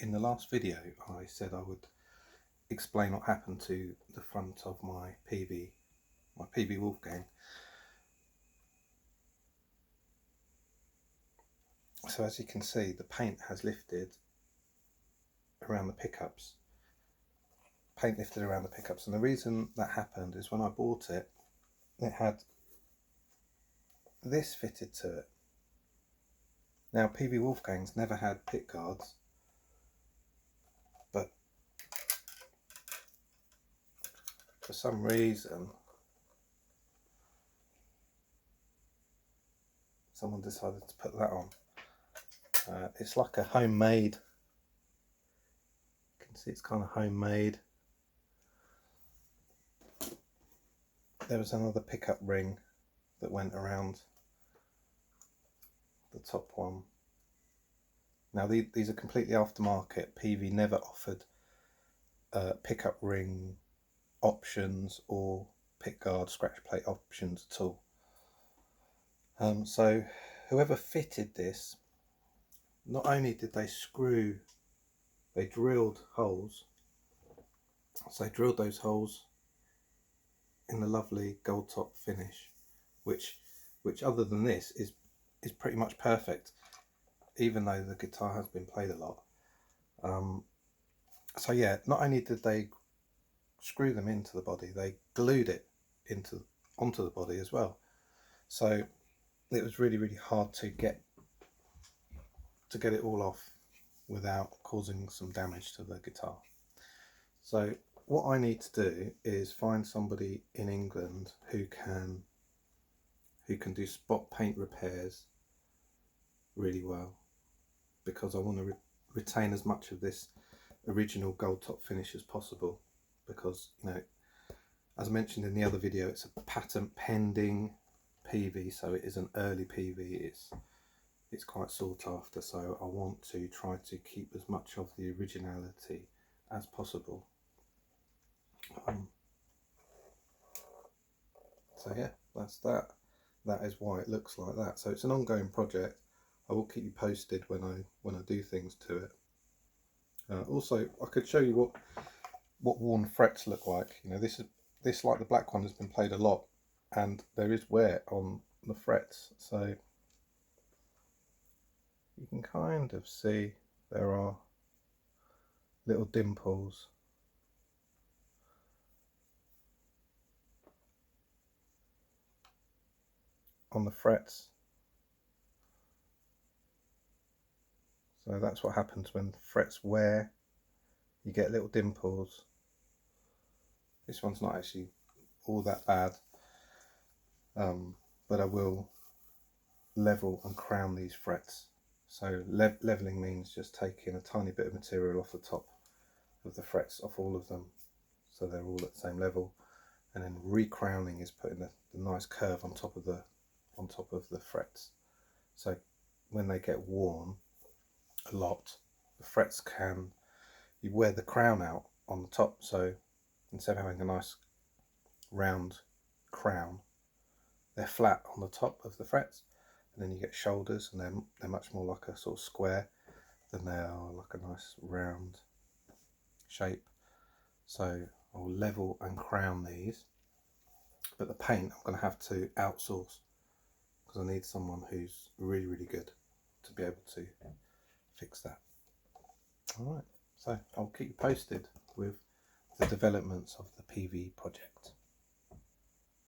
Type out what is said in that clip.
In the last video I said I would explain what happened to the front of my Peavy Wolfgang. So as you can see, the paint has lifted around the pickups. And the reason that happened is when I bought it, it had this fitted to it. Now Peavy Wolfgangs never had pick guards, but for some reason someone decided to put that on. It's like a homemade, you can see it's kind of homemade. There was another pickup ring that went around the top one. Now these are completely aftermarket. Peavy never offered pickup ring options or pick guard scratch plate options at all. So whoever fitted this, not only did they drilled holes. So they drilled those holes in the lovely gold top finish, which other than this is pretty much perfect, even though the guitar has been played a lot. So yeah, not only did they screw them into the body, they glued it onto the body as well. So it was really hard to get it all off without causing some damage to the guitar. So what I need to do is find somebody in England who can do spot paint repairs really well, because I want to retain as much of this original gold top finish as possible, because, you know, as I mentioned in the other video, it's a patent pending Peavy, so it is an early Peavy. It's quite sought after, so I want to try to keep as much of the originality as possible. So yeah, that's that. That is why it looks like that. So it's an ongoing project. I will keep you posted when I do things to it. Also, I could show you what worn frets look like. You know, this like the black one has been played a lot, and there is wear on the frets. So you can kind of see there are little dimples. On the frets. So that's what happens when the frets wear. You get little dimples. This one's not actually all that bad, but I will level and crown these frets. So leveling means just taking a tiny bit of material off the top of the frets, off all of them, so they're all at the same level, and then recrowning is putting the nice curve on top of the frets. So when they get worn a lot, the frets you wear the crown out on the top, so instead of having a nice round crown, they're flat on the top of the frets, and then you get shoulders, and they're much more like a sort of square than they are like a nice round shape. So I'll level and crown these, but the paint I'm going to have to outsource, because I need someone who's really good to be able to fix that. Alright, so I'll keep you posted with the developments of the Peavy project.